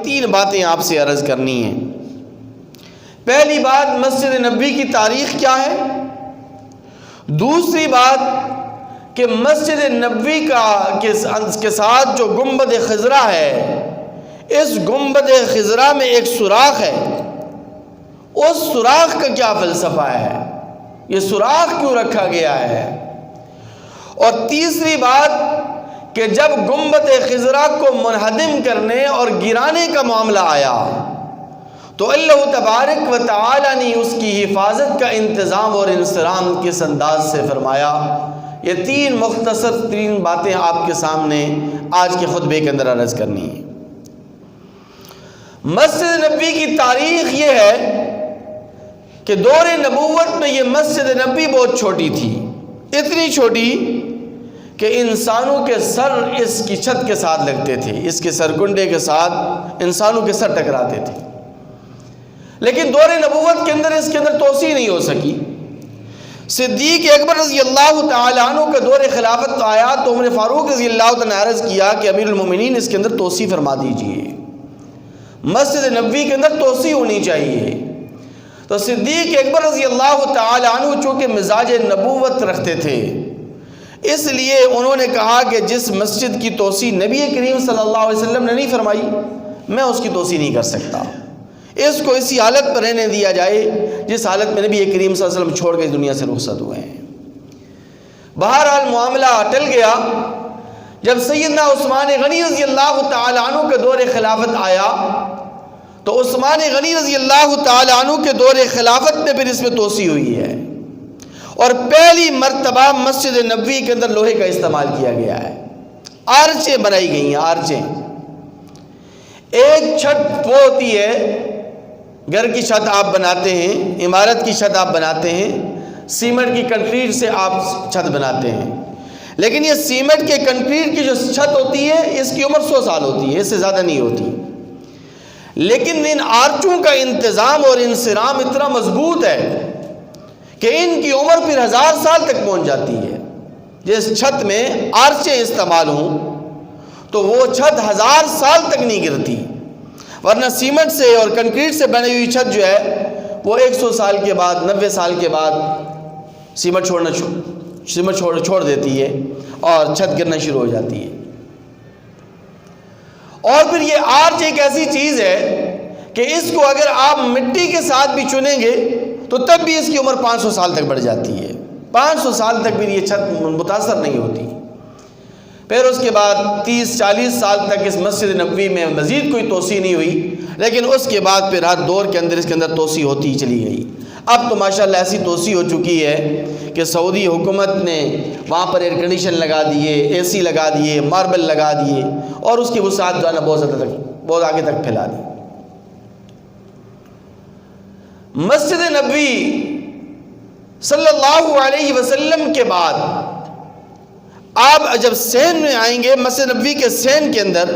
3 باتیں آپ سے عرض کرنی ہیں۔ پہلی بات مسجد نبوی کی تاریخ کیا ہے، دوسری بات کہ مسجد نبوی کے ساتھ جو گنبد خضرا ہے، اس گنبد خضرا میں ایک سوراخ ہے، اس سوراخ کا کیا فلسفہ ہے، یہ سوراخ کیوں رکھا گیا ہے۔ اور تیسری بات کہ جب گنبد خضرا کو منہدم کرنے اور گرانے کا معاملہ آیا تو اللہ تبارک و تعالی نے اس کی حفاظت کا انتظام اور انصرام کس انداز سے فرمایا۔ یہ 3 مختصر 3 باتیں آپ کے سامنے آج کے خطبے کے اندر عرض کرنی ہیں۔ مسجد نبوی کی تاریخ یہ ہے کہ دور نبوت میں یہ مسجد نبوی بہت چھوٹی تھی، اتنی چھوٹی کہ انسانوں کے سر اس کی چھت کے ساتھ لگتے تھے، اس کے سرکنڈے کے ساتھ انسانوں کے سر ٹکراتے تھے۔ لیکن دور نبوت کے اندر اس کے اندر توسیع نہیں ہو سکی۔ صدیق اکبر رضی اللہ تعالیٰ عنہ کا دور خلافت آیا تو عمر فاروق رضی اللہ تعالیٰ نے عرض کیا کہ امیر المومنین اس کے اندر توسیع فرما دیجئے، مسجد نبوی کے اندر توسیع ہونی چاہیے۔ تو صدیق اکبر رضی اللہ تعالیٰ عنہ چونکہ مزاج نبوت رکھتے تھے، اس لیے انہوں نے کہا کہ جس مسجد کی توسیع نبی کریم صلی اللہ علیہ وسلم نے نہیں فرمائی، میں اس کی توسیع نہیں کر سکتا، اس کو اسی حالت پر رہنے دیا جائے جس حالت میں نبی کریم صلی اللہ علیہ وسلم چھوڑ کے دنیا سے رخصت ہوئے ہیں۔ بہرحال معاملہ ٹل گیا۔ جب سیدنا عثمان غنی رضی اللہ تعالیٰ عنہ کے دور خلافت آیا تو عثمان غنی رضی اللہ تعالیٰ عنہ کے دور خلافت میں پھر اس میں توسیع ہوئی ہے، اور پہلی مرتبہ مسجد نبوی کے اندر لوہے کا استعمال کیا گیا ہے، آرچیں بنائی گئی ہیں، آرچیں۔ ایک چھت وہ ہوتی ہے، گھر کی چھت آپ بناتے ہیں، عمارت کی چھت آپ بناتے ہیں، سیمنٹ کی کنکریٹ سے آپ چھت بناتے ہیں، لیکن یہ سیمنٹ کے کنکریٹ کی جو چھت ہوتی ہے اس کی عمر 100 سال ہوتی ہے، اس سے زیادہ نہیں ہوتی، لیکن ان آرچوں کا انتظام اور انصرام اتنا مضبوط ہے کہ ان کی عمر پھر 1000 سال تک پہنچ جاتی ہے۔ جس چھت میں آرچیں استعمال ہوں تو وہ چھت 1000 سال تک نہیں گرتی، ورنہ سیمنٹ سے اور کنکریٹ سے بنی ہوئی چھت جو ہے وہ 100 سال کے بعد 90 سال کے بعد سیمنٹ چھوڑ دیتی ہے اور چھت گرنا شروع ہو جاتی ہے۔ اور پھر یہ آرچ ایک ایسی چیز ہے کہ اس کو اگر آپ مٹی کے ساتھ بھی چنیں گے تو تب بھی اس کی عمر 500 سال تک بڑھ جاتی ہے، 500 سال تک بھی یہ چھت متاثر نہیں ہوتی۔ پھر اس کے بعد 30-40 سال تک اس مسجد نبوی میں مزید کوئی توسیع نہیں ہوئی، لیکن اس کے بعد پھر ہر دور کے اندر اس کے اندر توسیع ہوتی ہی چلی گئی۔ اب تو ماشاءاللہ ایسی توسیع ہو چکی ہے کہ سعودی حکومت نے وہاں پر ایئر کنڈیشن لگا دیے، اے سی لگا دیے، ماربل لگا دیے، اور اس کی وسعت جو ہے نا بہت آگے تک پھیلا دی۔ مسجد نبوی صلی اللہ علیہ وسلم کے بعد آپ جب سین میں آئیں گے، مسجد نبوی کے سین کے اندر،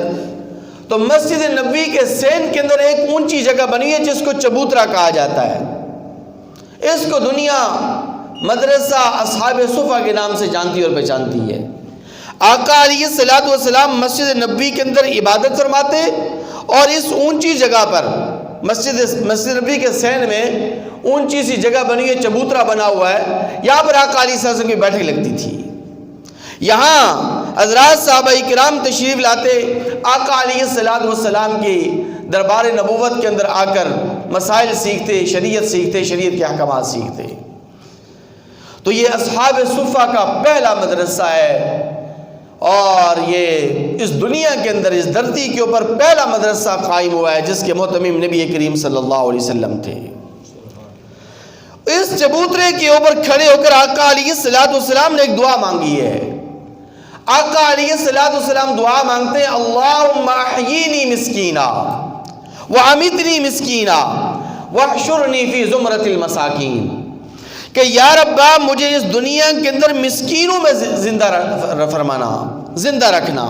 تو مسجد نبوی کے سین کے اندر ایک اونچی جگہ بنی ہے جس کو چبوترا کہا جاتا ہے۔ اس کو دنیا مدرسہ اصحاب صفا کے نام سے جانتی اور پہچانتی ہے۔ آقا علیہ الصلوۃ والسلام مسجد نبوی کے اندر عبادت فرماتے، اور اس اونچی جگہ پر مسجد نبوی کے سین میں اونچی سی جگہ بنی ہے، چبوترا بنا ہوا ہے، یہاں پر آقا علیہ السلام کی بیٹھک لگتی تھی۔ یہاں حضرات صحابہ کرام تشریف لاتے، آقا علیہ السلام کی دربار نبوت کے اندر آ کر مسائل سیکھتے، شریعت کے احکامات سیکھتے۔ تو یہ اصحاب صفا کا پہلا مدرسہ ہے، اور یہ اس دنیا کے اندر، اس دھرتی کے اوپر پہلا مدرسہ قائم ہوا ہے جس کے محتمم نبی کریم صلی اللہ علیہ وسلم تھے۔ اس چبوترے کے اوپر کھڑے ہو کر آقا علیہ السلام نے ایک دعا مانگی ہے۔ آقا علیہ السلام دعا مانگتے ہیں، اللہم احیینی مسکینا وامتنی مسکینا واحشرنی فی زمرۃ المساکین، کہ یا رب مجھے اس دنیا کے اندر مسکینوں میں زندہ رکھنا،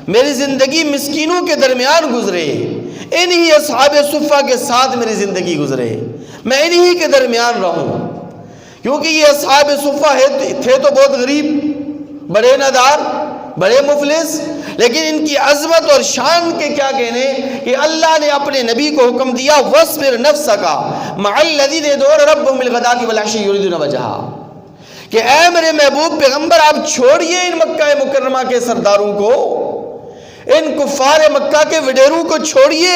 میری زندگی مسکینوں کے درمیان گزرے، انہی اصحاب صفا کے ساتھ میری زندگی گزرے، میں انہی کے درمیان رہوں، کیونکہ یہ اصحاب صفا تھے تو بہت غریب، بڑے نادار، بڑے مفلس، لیکن ان کی عظمت اور شان کے کیا کہنے کہ اللہ نے اپنے نبی کو حکم دیا وَاصْبِرْ نَفْسَكَ مَعَ الَّذِينَ يَدْعُونَ رَبَّهُمْ بِالْغَدَاةِ وَالْعَشِيِّ يُرِيدُونَ وَجْهَهُ کہ اے میرے محبوب پیغمبر آپ چھوڑیے ان مکہ مکرمہ کے سرداروں کو، ان کفار مکہ کے وڈیروں کو چھوڑیے،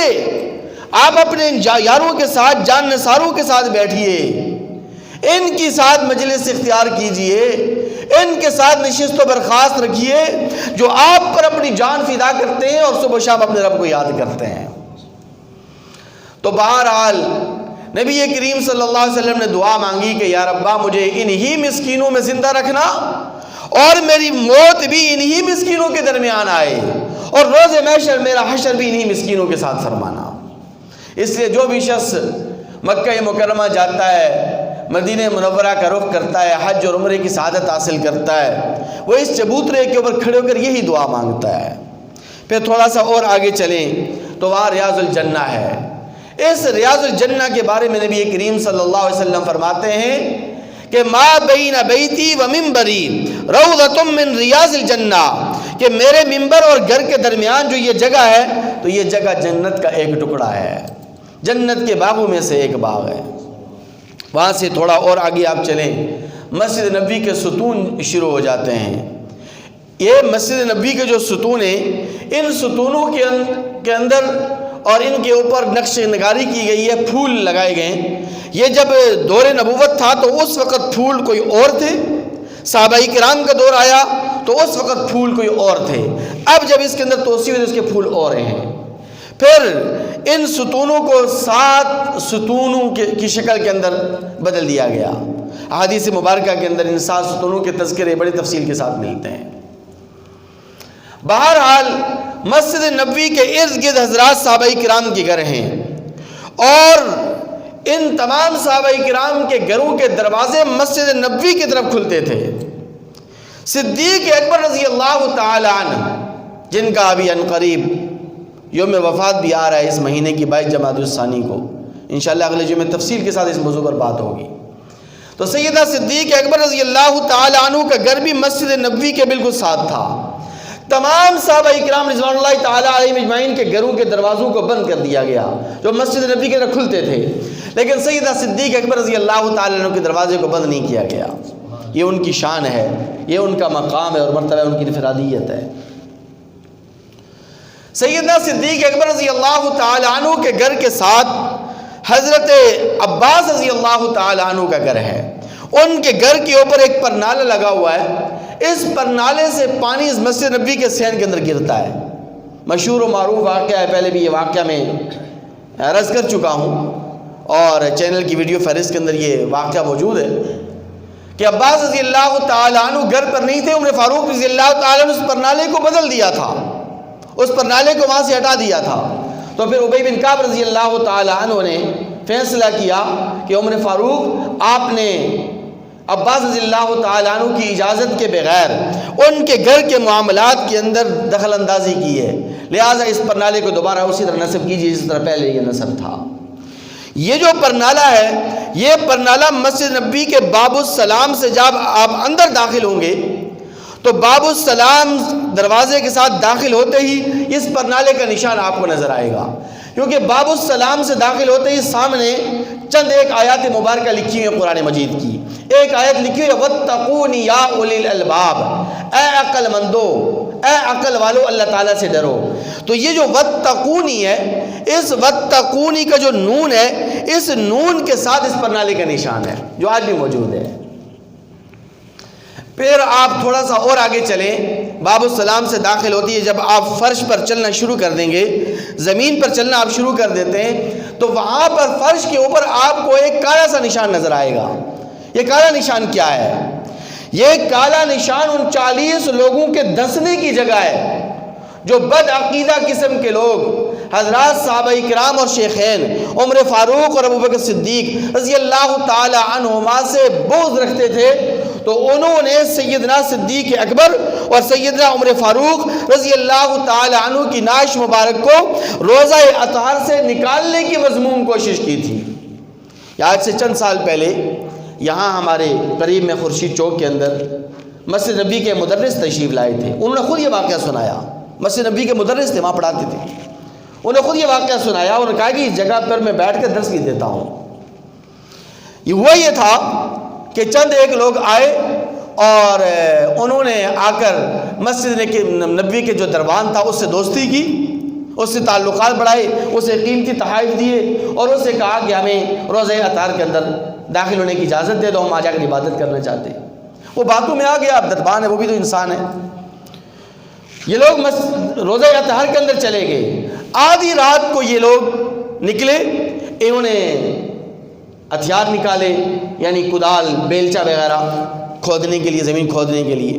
آپ اپنے یاروں کے ساتھ جان نثاروں کے ساتھ بیٹھیے، ان کی ساتھ مجلس اختیار کیجئے، ان کے ساتھ نشست و برخاست رکھیے جو آپ پر اپنی جان فدا کرتے ہیں اور صبح و شام اپنے رب کو یاد کرتے ہیں۔ تو بہرحال نبی کریم صلی اللہ علیہ وسلم نے دعا مانگی کہ یا ربا مجھے انہی مسکینوں میں زندہ رکھنا اور میری موت بھی انہی مسکینوں کے درمیان آئے اور روز محشر میرا حشر بھی انہی مسکینوں کے ساتھ فرمانا۔ اس لیے جو بھی شخص مکہ مکرمہ جاتا ہے، مدینہ منورہ کا رخ کرتا ہے، حج اور عمرے کی سعادت حاصل کرتا ہے، وہ اس چبوترے کے اوپر کھڑے ہو کر یہی دعا مانگتا ہے۔ پھر تھوڑا سا اور آگے چلیں تو وہاں ریاض الجنہ ہے۔ اس ریاض الجنہ کے بارے میں نبی کریم صلی اللہ علیہ وسلم فرماتے ہیں کہ ما بین بیتی و منبری روضۃ من ریاض الجنہ، کہ میرے منبر اور گھر کے درمیان جو یہ جگہ ہے تو یہ جگہ جنت کا ایک ٹکڑا ہے، جنت کے باغوں میں سے ایک باغ ہے۔ وہاں سے تھوڑا اور آگے آپ چلیں، مسجد نبوی کے ستون شروع ہو جاتے ہیں۔ یہ مسجد نبوی کے جو ستون ہیں، ان ستونوں کے اندر اور ان کے اوپر نقش نگاری کی گئی ہے، پھول لگائے گئے ہیں۔ یہ جب دور نبوت تھا تو اس وقت پھول کوئی اور تھے، صحابہ کرام کا دور آیا تو اس وقت پھول کوئی اور تھے، اب جب اس کے اندر توسیع ہوئی تو اس کے پھول اور ہیں۔ پھر ان ستونوں کو 7 ستونوں کی شکل کے اندر بدل دیا گیا۔ احادیث مبارکہ کے اندر ان 7 ستونوں کے تذکرے بڑی تفصیل کے ساتھ ملتے ہیں۔ بہرحال مسجد نبوی کے ارد گرد حضرات صحابہ کرام کے گھر ہیں اور ان تمام صحابہ کرام کے گھروں کے دروازے مسجد نبوی کی طرف کھلتے تھے۔ صدیق اکبر رضی اللہ تعالی عنہ، جن کا ابھی عنقریب یوم وفات بھی آ رہا ہے اس مہینے کی 22 جمادی الثانی کو، انشاءاللہ اگلے جمعے میں تفصیل کے ساتھ اس موضوع پر بات ہوگی۔ تو سیدہ صدیق اکبر رضی اللہ تعالی عنہ کا گھر بھی مسجد نبوی کے بالکل ساتھ تھا۔ تمام صحابہ کرام رضوان اللہ تعالی علیہم اجمعین کے گھروں کے دروازوں کو بند کر دیا گیا جو مسجد نبوی کے طرف کھلتے تھے، لیکن سیدہ صدیق اکبر رضی اللہ تعالی عنہ کے دروازے کو بند نہیں کیا گیا۔ یہ ان کی شان ہے، یہ ان کا مقام ہے اور مرتبہ ان کی انفرادیت ہے۔ سیدنا صدیق اکبر رضی اللہ تعالی عنہ کے گھر کے ساتھ حضرت عباس رضی اللہ تعالی عنہ کا گھر ہے۔ ان کے گھر کے اوپر ایک پرنالہ لگا ہوا ہے، اس پرنالے سے پانی اس مسجد نبوی کے صحن کے اندر گرتا ہے۔ مشہور و معروف واقعہ ہے، پہلے بھی یہ واقعہ میں عرض کر چکا ہوں اور چینل کی ویڈیو فہرست کے اندر یہ واقعہ موجود ہے کہ عباس رضی اللہ تعالی عنہ گھر پر نہیں تھے، عمر فاروق رضی اللہ تعالی عنہ اس پرنالے کو بدل دیا تھا، اس پرنالے کو وہاں سے ہٹا دیا تھا۔ تو پھر ابی بن کعب رضی اللہ تعالی عنہ نے فیصلہ کیا کہ عمر فاروق آپ نے عباس رضی اللہ تعالی عنہ کی اجازت کے بغیر ان کے گھر کے معاملات کے اندر دخل اندازی کی ہے، لہٰذا اس پرنالے کو دوبارہ اسی طرح نصب کیجیے جس طرح پہلے یہ نصب تھا۔ یہ جو پرنالہ ہے، یہ پرنالہ مسجد نبوی کے باب السلام سے جب آپ اندر داخل ہوں گے تو باب السلام دروازے کے ساتھ داخل ہوتے ہی اس پرنالے کا نشان آپ کو نظر آئے گا، کیونکہ باب السلام سے داخل ہوتے ہی سامنے چند ایک آیات مبارکہ لکھی ہوئی ہیں قرآن مجید کی۔ ایک آیت لکھی ہوئی ہے وَاتَّقُونِ يَا أُولِي الْأَلْبَابِ، اے عقل مندو، اے عقل والو اللہ تعالیٰ سے ڈرو۔ تو یہ جو وَاتَّقُونِ ہے، اس وَاتَّقُونِ کا جو نون ہے، اس نون کے ساتھ اس پرنالے کا نشان ہے جو آج بھی موجود ہے۔ پھر آپ تھوڑا سا اور آگے چلیں، باب السلام سے داخل ہوتی ہے، جب آپ فرش پر چلنا شروع کر دیں گے، زمین پر چلنا آپ شروع کر دیتے ہیں تو وہاں پر فرش کے اوپر آپ کو ایک کالا سا نشان نظر آئے گا۔ یہ کالا نشان کیا ہے؟ یہ کالا نشان ان 40 لوگوں کے دھنسنے کی جگہ ہے جو بد عقیدہ قسم کے لوگ حضرات صحابہ کرام اور شیخین عمر فاروق اور ابوبکر صدیق رضی اللہ تعالی عنہما سے بغض رکھتے تھے، تو انہوں نے سیدنا صدیق اکبر اور سیدنا عمر فاروق رضی اللہ تعالی عنہ کی نعش مبارک کو روزہ اطہار سے نکالنے کی مذموم کوشش کی تھی۔ آج سے چند سال پہلے یہاں ہمارے قریب میں خورشید چوک کے اندر مسجد نبوی کے مدرس تشریف لائے تھے، انہوں نے خود یہ واقعہ سنایا مسجد نبی کے مدرس تھے، وہاں پڑھاتے تھے. انہیں خود یہ واقعہ سنایا اور کہا کہ اس جگہ پر میں بیٹھ کر درس بھی دیتا ہوں. یہ ہوا یہ تھا کہ چند ایک لوگ آئے اور انہوں نے آ کر مسجد نبوی کے جو دربان تھا اس سے دوستی کی، اس سے تعلقات بڑھائے، اسے قیمتی تحائف دیے اور اسے کہا کہ ہمیں روضہ اطہار کے اندر داخل ہونے کی اجازت دے دو، ہم آ جا کر عبادت کرنا چاہتے ہیں. وہ باتوں میں آ گیا، اب دربان ہے وہ بھی تو انسان ہے. یہ لوگ روضہ اطہار کے اندر چلے گئے. آدھی رات کو یہ لوگ نکلے، انہوں نے ہتھیار نکالے، یعنی کدال، بیلچا وغیرہ کھودنے کے لیے، زمین کھودنے کے لیے.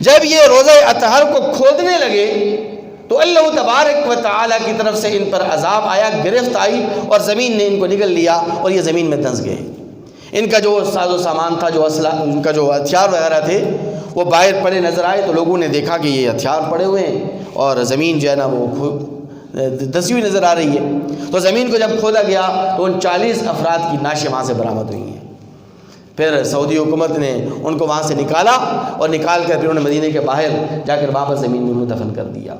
جب یہ روضہ اطہار کو کھودنے لگے تو اللہ تبارک و تعالیٰ کی طرف سے ان پر عذاب آیا، گرفت آئی اور زمین نے ان کو نگل لیا اور یہ زمین میں دھنس گئے. ان کا جو ساز و سامان تھا، جو اسلحہ، ان کا جو ہتھیار وغیرہ تھے وہ باہر پڑے نظر آئے. تو لوگوں نے دیکھا کہ یہ ہتھیار پڑے ہوئے ہیں اور زمین جو ہے نا وہ دھسی ہوئی نظر آ رہی ہے. تو زمین کو جب کھودا گیا تو ان 40 افراد کی نعشیں وہاں سے برآمد ہوئی ہیں. پھر سعودی حکومت نے ان کو وہاں سے نکالا اور نکال کر پھر انہوں نے مدینے کے باہر جا کر وہاں پر زمین میں انہوں نے دفن کر دیا.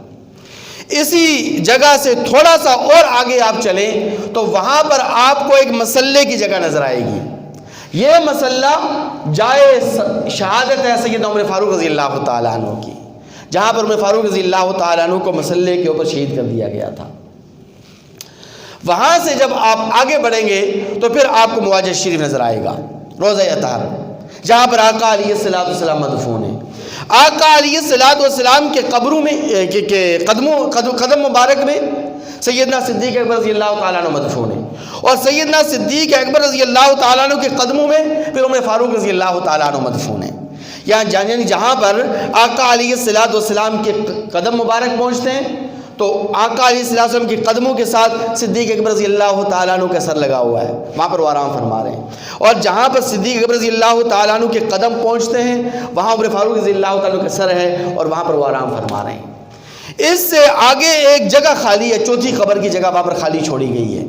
اسی جگہ سے تھوڑا سا اور آگے آپ چلیں تو وہاں پر آپ کو ایک مسلے کی جگہ نظر آئے گی. یہ مسلح جائے شہادت ہے سیدنا عمر فاروق رضی اللہ تعالیٰ عنہ کی، جہاں پر عمر فاروق رضی اللہ تعالیٰ عنہ کو مسلح کے اوپر شہید کر دیا گیا تھا. وہاں سے جب آپ آگے بڑھیں گے تو پھر آپ کو مواجہ شریف نظر آئے گا، روضہ اطہار، جہاں پر آقا علیہ الصلوۃ والسلام مدفون ہیں. آقا علیہ الصلوۃ والسلام کے قبروں میں قدم مبارک میں سیدنا صدیق اکبر رضی اللہ تعالیٰ عنہ مدفون ہیں، اور سیدنا صدیق اکبر رضی اللہ تعالیٰ عنہ کے قدموں میں پھر عمر فاروق رضی اللہ تعالیٰ عنہ مدفون ہیں. یعنی جہاں پر آقا علیہ الصلوۃ والسلام کے قدم مبارک پہنچتے ہیں تو آقا علیہ الصلوۃ والسلام کے قدموں کے ساتھ صدیق اکبر رضی اللہ تعالیٰ عنہ کا سر لگا ہوا ہے، وہاں پر وہ آرام فرما رہے ہیں. اور جہاں پر صدیق اکبر رضی اللہ تعالیٰ عنہ کے قدم پہنچتے ہیں وہاں عمر فاروق رضی اللہ تعالیٰ عنہ کا سر ہے اور وہاں پر وہ آرام فرما رہے ہیں. اس سے آگے ایک جگہ خالی ہے، چوتھی قبر کی جگہ وہاں پر خالی چھوڑی گئی ہے.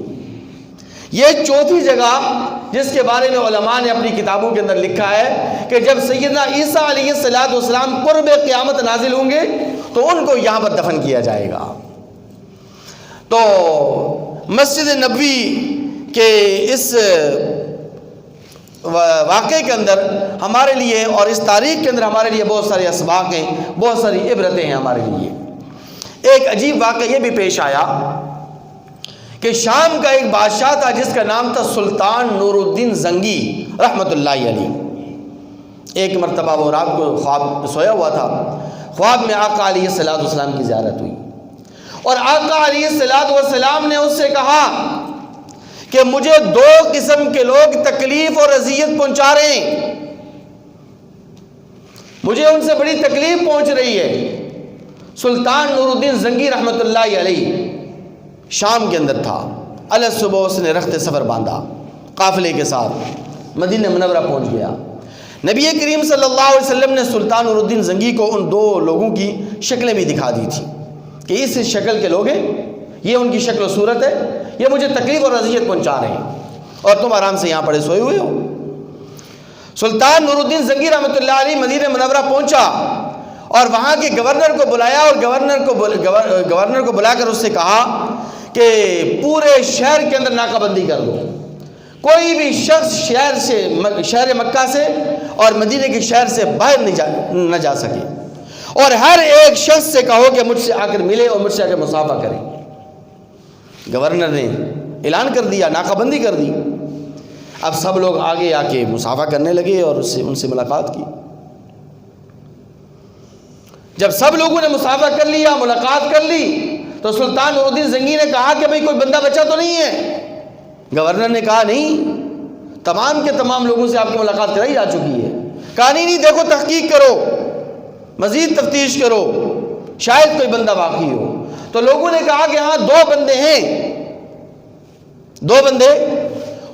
یہ چوتھی جگہ جس کے بارے میں علماء نے اپنی کتابوں کے اندر لکھا ہے کہ جب سیدنا عیسیٰ علیہ الصلوۃ والسلام قرب قیامت نازل ہوں گے تو ان کو یہاں پر دفن کیا جائے گا. تو مسجد نبوی کے اس واقعے کے اندر ہمارے لیے اور اس تاریخ کے اندر ہمارے لیے بہت سارے اسباق ہیں، بہت ساری عبرتیں ہیں ہمارے لیے. ایک عجیب واقعہ یہ بھی پیش آیا کہ شام کا ایک بادشاہ تھا جس کا نام تھا سلطان نور الدین زنگی رحمۃ اللہ علیہ. ایک مرتبہ وہ رات کو خواب سویا ہوا تھا، خواب میں آقا علیہ الصلوۃ والسلام کی زیارت ہوئی اور آقا علیہ الصلوۃ والسلام نے اس سے کہا کہ مجھے 2 قسم کے لوگ تکلیف اور اذیت پہنچا رہے ہیں، مجھے ان سے بڑی تکلیف پہنچ رہی ہے. سلطان نور الدین زنگی رحمۃ اللہ علیہ شام کے اندر تھا. صبح اس نے رخت سفر باندھا، قافلے کے ساتھ مدینہ منورہ پہنچ گیا. نبی کریم صلی اللہ علیہ وسلم نے سلطان نور الدین زنگی کو ان 2 لوگوں کی شکلیں بھی دکھا دی تھی کہ اس شکل کے لوگ ہیں، یہ ان کی شکل و صورت ہے، یہ مجھے تکلیف اور اذیت پہنچا رہے ہیں اور تم آرام سے یہاں پڑے سوئے ہوئے ہو. سلطان نور الدین زنگی رحمۃ اللہ علیہ مدینہ منورہ پہنچا اور وہاں کے گورنر کو بلایا اور گورنر کو بلا کر اس سے کہا کہ پورے شہر کے اندر ناکہ بندی کر دو، کوئی بھی شخص شہر مکہ سے اور مدینے کے شہر سے باہر نہ جا سکے، اور ہر ایک شخص سے کہو کہ مجھ سے آ کر ملے اور مجھ سے آ کر مصافحہ کرے. گورنر نے اعلان کر دیا، ناکہ بندی کر دی. اب سب لوگ آگے آ کے مصافحہ کرنے لگے اور ان سے ملاقات کی. جب سب لوگوں نے مصافحہ کر لیا، ملاقات کر لی، تو سلطان نور الدین زنگی نے کہا کہ بھئی کوئی بندہ بچا تو نہیں ہے؟ گورنر نے کہا نہیں، تمام کے تمام لوگوں سے آپ کی ملاقات کرائی جا چکی ہے. کہا نہیں، دیکھو تحقیق کرو، مزید تفتیش کرو، شاید کوئی بندہ باقی ہو. تو لوگوں نے کہا کہ ہاں 2 بندے ہیں، 2 بندے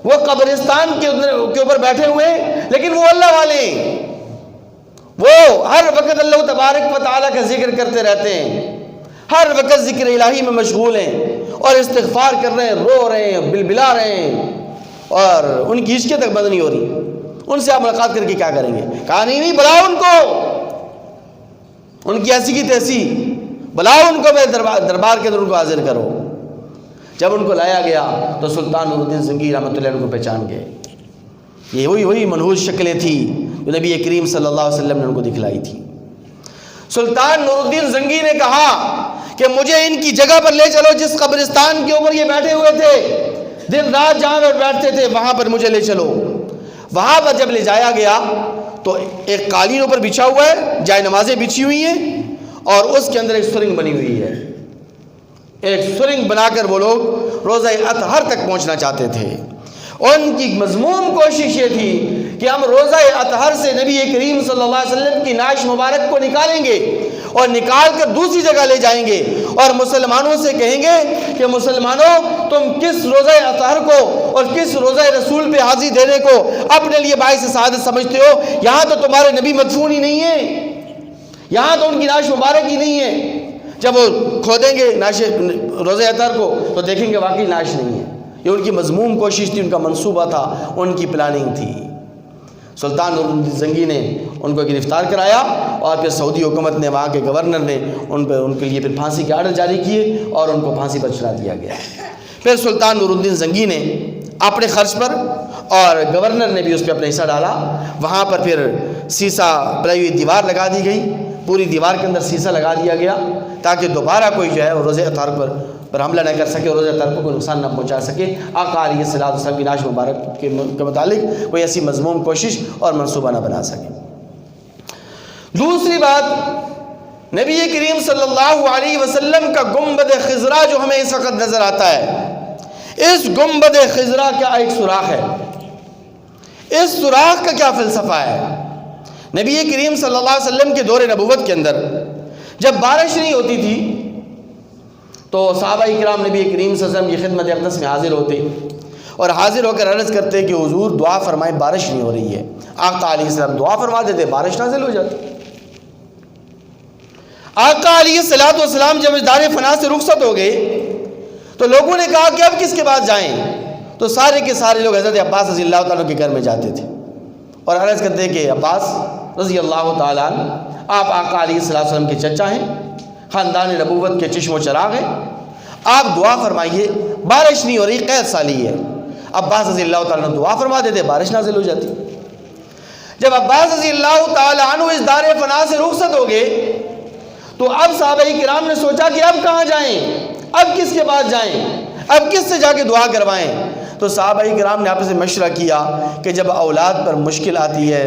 وہ قبرستان کے اوپر بیٹھے ہوئے ہیں، لیکن وہ اللہ والے ہیں، وہ ہر وقت اللہ تبارک و تعالیٰ کا ذکر کرتے رہتے ہیں، ہر وقت ذکر الہی میں مشغول ہیں اور استغفار کر رہے ہیں، رو رہے ہیں، بلبلا رہے ہیں، اور ان کی عشقیں تک بند نہیں ہو رہی. ان سے آپ ملاقات کر کے کیا کریں گے؟ کہا نہیں، بلاؤ ان کو، ان کی ایسی کی تیسی بلاؤ ان کو میرے دربار کے اندر ان کو حاضر کرو۔ جب ان کو لایا گیا تو سلطان نور الدین زنگی رحمۃ اللہ علیہ ان کو پہچان گئے۔ یہ وہی منحوس شکلیں تھیں جو نبی کریم صلی اللہ علیہ وسلم نے ان کو دکھلائی تھی۔ سلطان نور الدین زنگی نے کہا کہ مجھے ان کی جگہ پر لے چلو جس قبرستان کے اوپر یہ بیٹھے ہوئے تھے، دن رات جہاں پر بیٹھتے تھے وہاں پر مجھے لے چلو۔ وہاں پر جب لے جایا گیا تو ایک قالین اوپر بچھا ہوا ہے، جائے نمازیں بچھی ہوئی ہیں، اور اس کے اندر ایک سرنگ بنی ہوئی ہے۔ ایک سرنگ بنا کر وہ لوگ روزہ اطہر تک پہنچنا چاہتے تھے۔ ان کی مذموم کوشش یہ تھی کہ ہم روزہ اطہر سے نبی کریم صلی اللہ علیہ وسلم کی نعش مبارک کو نکالیں گے اور نکال کر دوسری جگہ لے جائیں گے، اور مسلمانوں سے کہیں گے کہ مسلمانوں تم کس روزہ اطہر کو اور کس روزہ رسول پہ حاضری دینے کو اپنے لیے باعث سعادت سمجھتے ہو؟ یہاں تو تمہارے نبی مدفون ہی نہیں ہیں، یہاں تو ان کی نعش مبارک ہی نہیں ہے۔ جب وہ کھودیں گے نعش روزہ اطہر کو تو دیکھیں گے واقعی نعش نہیں ہے۔ یہ ان کی مذموم کوشش تھی، ان کا منصوبہ تھا، ان کی پلاننگ تھی۔ سلطان نور الدین زنگی نے ان کو گرفتار کرایا، اور پھر سعودی حکومت نے، وہاں کے گورنر نے ان کے لیے پھر پھانسی کے آرڈر جاری کیے اور ان کو پھانسی پر چڑھا دیا گیا۔ پھر سلطان نور الدین زنگی نے اپنے خرچ پر، اور گورنر نے بھی اس پہ اپنا حصہ ڈالا، وہاں پر پھر سیسا بنائی ہوئی دیوار لگا دی گئی، پوری دیوار کے اندر سیسا لگا دیا گیا تاکہ دوبارہ کوئی جو ہے روزہ اطہر پر حملہ نہ کر سکے، روزہ اطہر کو کوئی نقصان نہ پہنچا سکے۔ آقا علیہ الصلوۃ والسلام کی نعش مبارک کے متعلق کوئی ایسی مذموم کوشش اور منصوبہ نہ بنا سکے۔ دوسری بات، نبی کریم صلی اللہ علیہ وسلم کا گنبد خضرا جو ہمیں اس وقت نظر آتا ہے، اس گنبد خضرا کا ایک سوراخ ہے۔ اس سوراخ کا کیا فلسفہ ہے؟ نبی کریم صلی اللہ علیہ وسلم کے دور نبوت کے اندر جب بارش نہیں ہوتی تھی تو صحابہ کرام نبی کریم صلی اللہ علیہ وسلم کی خدمت اقدس میں حاضر ہوتے اور حاضر ہو کر عرض کرتے کہ حضور دعا فرمائیں، بارش نہیں ہو رہی ہے۔ آقا علیہ السلام دعا فرما دیتے، بارش نازل ہو جاتی۔ آقا علیہ السلام جب اس دار فنا سے رخصت ہو گئے تو لوگوں نے کہا کہ اب کس کے پاس جائیں؟ تو سارے کے سارے لوگ حضرت عباس رضی اللہ تعالیٰ کے گھر میں جاتے تھے اور عرض کرتے کہ عباس رضی اللہ تعالیٰ عنہ، آپ آقا علیہ السلام کے چچا ہیں، خاندان نبوت کے چشم و چراغ ہیں، آپ دعا فرمائیے، بارش نہیں ہو رہی، قحط سالی ہے۔ عباس رضی اللہ تعالیٰ عنہ دعا فرما دیتے، بارش نازل ہو جاتی۔ جب عباس رضی اللہ تعالیٰ عنہ اس دار فنا سے رخصت ہو گئے تو اب صحابہ کرام نے سوچا کہ اب کہاں جائیں، اب کس کے پاس جائیں، اب کس سے جا کے دعا کروائیں؟ تو صحابہ کرام نے آپس میں مشورہ کیا کہ جب اولاد پر مشکل آتی ہے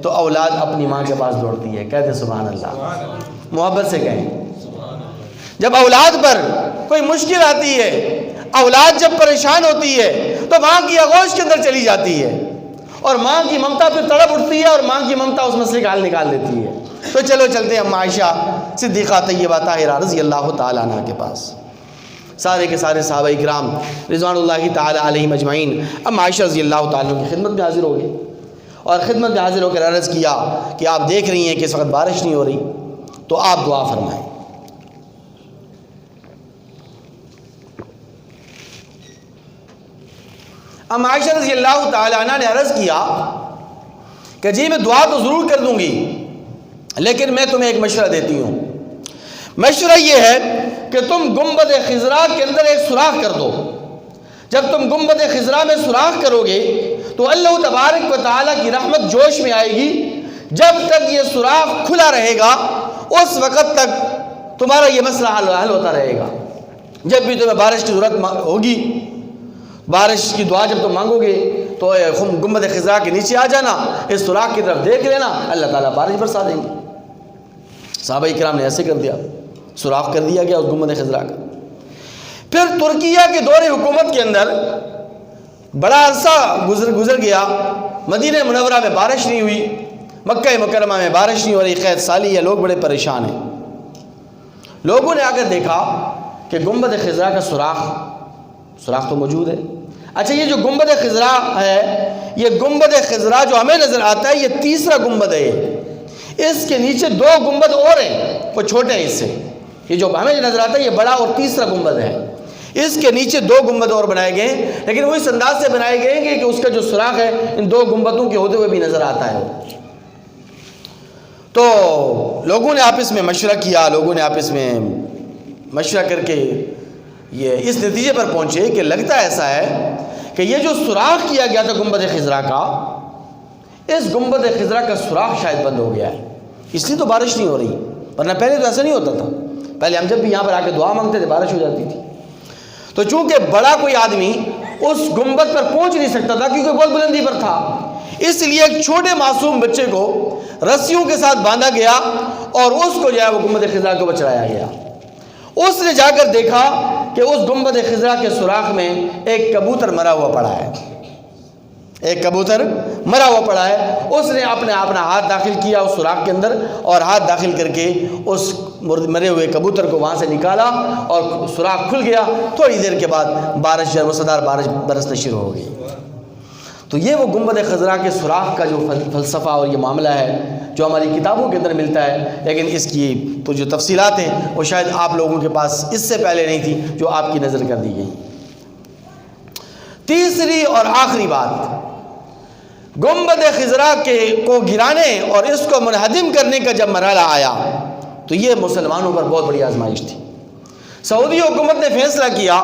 تو اولاد اپنی ماں کے پاس دوڑتی ہے۔ کہتے سبحان اللہ، محبت سے کہیں۔ جب اولاد پر کوئی مشکل آتی ہے، اولاد جب پریشان ہوتی ہے تو ماں کی آغوش کے اندر چلی جاتی ہے، اور ماں کی ممتا پھر تڑپ اٹھتی ہے اور ماں کی ممتا اس مسئلے کا حل نکال دیتی ہے۔ تو چلو چلتے ہیں ہم عائشہ صدیقہ طیبہ طاہرہ رضی اللہ تعالیٰ عنہ کے پاس۔ سارے کے سارے صحابہ کرام رضوان اللہ تعالیٰ علیہم اجمعین اب عائشہ رضی اللہ تعالیٰ عنہ کی خدمت میں حاضر ہو گئے اور خدمت میں حاضر ہو کر عرض کیا کہ آپ دیکھ رہی ہیں کہ اس وقت بارش نہیں ہو رہی، تو آپ دعا فرمائیں۔ اب عائشہ رضی اللہ تعالیٰ عنہ نے عرض کیا کہ جی میں دعا تو ضرور کر دوں گی، لیکن میں تمہیں ایک مشورہ دیتی ہوں۔ مشورہ یہ ہے کہ تم گنبد خضرا کے اندر ایک سوراخ کر دو۔ جب تم گنبد خضرا میں سوراخ کرو گے تو اللہ تبارک و تعالیٰ کی رحمت جوش میں آئے گی۔ جب تک یہ سوراخ کھلا رہے گا اس وقت تک تمہارا یہ مسئلہ حل ہوتا رہے گا۔ جب بھی تمہیں بارش کی ضرورت ہوگی، بارش کی دعا جب تم مانگو گے تو گنبد خضرا کے نیچے آ جانا، اس سوراخ کی طرف دیکھ لینا، اللہ تعالیٰ بارش برسا دیں گے۔ صحابہ کرام نے ایسے کر دیا، سوراخ کر دیا گیا اس گنبد خضرا کا۔ پھر ترکیہ کے دور حکومت کے اندر بڑا عرصہ گزر گیا، مدینہ منورہ میں بارش نہیں ہوئی، مکہ مکرمہ میں بارش نہیں ہو رہی، قحط سالی ہے، لوگ بڑے پریشان ہیں۔ لوگوں نے آ کر دیکھا کہ گنبد خضرا کا سوراخ تو موجود ہے۔ اچھا، یہ جو گنبد خضرا ہے، یہ گنبد خضرا جو ہمیں نظر آتا ہے یہ تیسرا گنبد ہے۔ اس کے نیچے دو گنبد اور ہیں، وہ چھوٹے ہیں اس سے۔ یہ جو ہمیں نظر آتا ہے یہ بڑا اور تیسرا گنبد ہے۔ اس کے نیچے دو گنبد اور بنائے گئے ہیں، لیکن وہ اس انداز سے بنائے گئے ہیں کہ اس کا جو سوراخ ہے ان دو گنبدوں کے ہوتے ہوئے بھی نظر آتا ہے۔ تو لوگوں نے آپس میں مشورہ کیا، لوگوں نے آپس میں مشورہ کر کے یہ اس نتیجے پر پہنچے کہ لگتا ایسا ہے کہ یہ جو سوراخ کیا گیا تھا گنبد خضرا کا، اس گنبد خضرا کا سوراخ شاید بند ہو گیا ہے، اس لیے تو بارش نہیں ہو رہی، ورنہ پہلے تو ایسا نہیں ہوتا تھا، پہلے ہم جب بھی یہاں پر آ کے دعا مانگتے تھے بارش ہو جاتی تھی۔ تو چونکہ بڑا کوئی آدمی اس گنبد پر پہنچ نہیں سکتا تھا کیونکہ بہت بلندی پر تھا، اس لیے ایک چھوٹے معصوم بچے کو رسیوں کے ساتھ باندھا گیا اور اس کو جو ہے وہ گنبد خضرا کے اوپر چڑھایا گیا۔ اس نے جا کر دیکھا کہ اس گنبد خضرا کے سوراخ میں ایک کبوتر مرا ہوا پڑا ہے، ایک کبوتر مرا ہوا پڑا ہے۔ اس نے اپنا ہاتھ داخل کیا اس سوراخ کے اندر اور ہاتھ داخل کر کے اس مرے ہوئے کبوتر کو وہاں سے نکالا اور سوراخ کھل گیا۔ تھوڑی دیر کے بعد بارش موسلادھار بارش برسنا شروع ہو گئی۔ تو یہ وہ گنبد خضرا کے سوراخ کا جو فلسفہ اور یہ معاملہ ہے جو ہماری کتابوں کے اندر ملتا ہے، لیکن اس کی تو جو تفصیلات ہیں وہ شاید آپ لوگوں کے پاس اس سے پہلے نہیں تھی جو آپ کی نظر کر دی گئی۔ تیسری اور آخری بات، گنبد خضرا کو گرانے اور اس کو منہدم کرنے کا جب مرحلہ آیا تو یہ مسلمانوں پر بہت بڑی آزمائش تھی۔ سعودی حکومت نے فیصلہ کیا،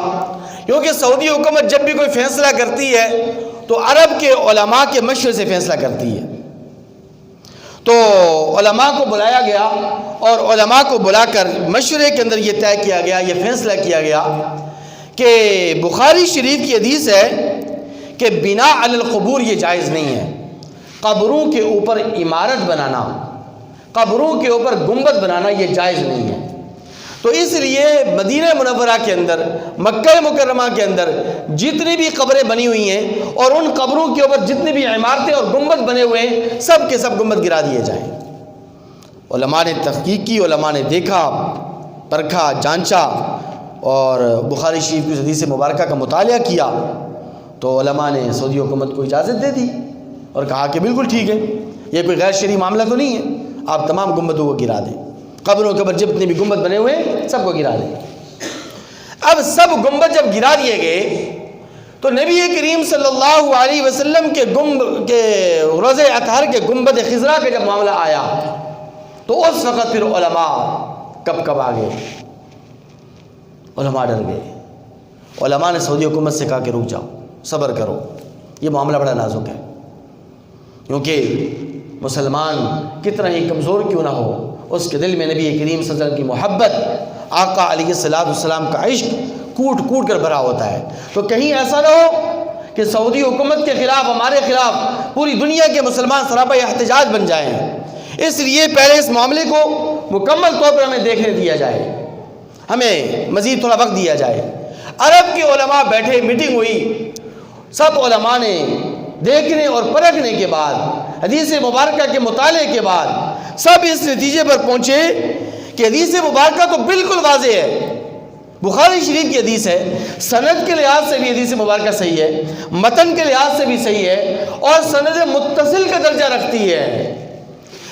کیونکہ سعودی حکومت جب بھی کوئی فیصلہ کرتی ہے تو عرب کے علماء کے مشورے سے فیصلہ کرتی ہے۔ تو علماء کو بلایا گیا اور علماء کو بلا کر مشورے کے اندر یہ طے کیا گیا، یہ فیصلہ کیا گیا کہ بخاری شریف کی حدیث ہے کہ بنا علی القبور یہ جائز نہیں ہے، قبروں کے اوپر عمارت بنانا، قبروں کے اوپر گنبد بنانا یہ جائز نہیں ہے۔ تو اس لیے مدینہ منورہ کے اندر، مکہ مکرمہ کے اندر جتنی بھی قبریں بنی ہوئی ہیں اور ان قبروں کے اوپر جتنی بھی عمارتیں اور گنبد بنے ہوئے ہیں سب کے سب گنبد گرا دیے جائیں۔ علماء نے تحقیق کی، علماء نے دیکھا، پرکھا، جانچا اور بخاری شریف کی حدیث مبارکہ کا مطالعہ کیا تو علماء نے سعودی حکومت کو اجازت دے دی اور کہا کہ بالکل ٹھیک ہے، یہ کوئی غیر شرعی معاملہ تو نہیں ہے، آپ تمام گنبدوں کو گرا دیں، قبروں کے اوپر جتنے بھی گنبد بنے ہوئے ہیں سب کو گرا دیں۔ اب سب گنبد جب گرا دیے گئے تو نبی کریم صلی اللہ علیہ وسلم کے روضہ اطہر کے گنبد خضرا کا جب معاملہ آیا تو اس وقت پھر علماء کب آ گئے، علماء ڈر گئے۔ علماء نے سعودی حکومت سے کہا کہ رک جاؤ، صبر کرو، یہ معاملہ بڑا نازک ہے، کیونکہ مسلمان کتنا ہی کمزور کیوں نہ ہو اس کے دل میں نبی کریم صلی اللہ علیہ وسلم کی محبت، آقا علیہ السلام کا عشق کوٹ کوٹ کر بھرا ہوتا ہے۔ تو کہیں ایسا نہ ہو کہ سعودی حکومت کے خلاف، ہمارے خلاف پوری دنیا کے مسلمان سراپا احتجاج بن جائیں، اس لیے پہلے اس معاملے کو مکمل طور پر ہمیں دیکھنے دیا جائے، ہمیں مزید تھوڑا وقت دیا جائے۔ عرب کے علماء بیٹھے، میٹنگ ہوئی، سب علماء نے دیکھنے اور پرکھنے کے بعد، حدیث مبارکہ کے مطالعے کے بعد سب اس نتیجے پر پہنچے کہ حدیث مبارکہ تو بالکل واضح ہے، بخاری شریف کی حدیث ہے، سند کے لحاظ سے بھی حدیث مبارکہ صحیح ہے، متن کے لحاظ سے بھی صحیح ہے اور سند متصل کا درجہ رکھتی ہے۔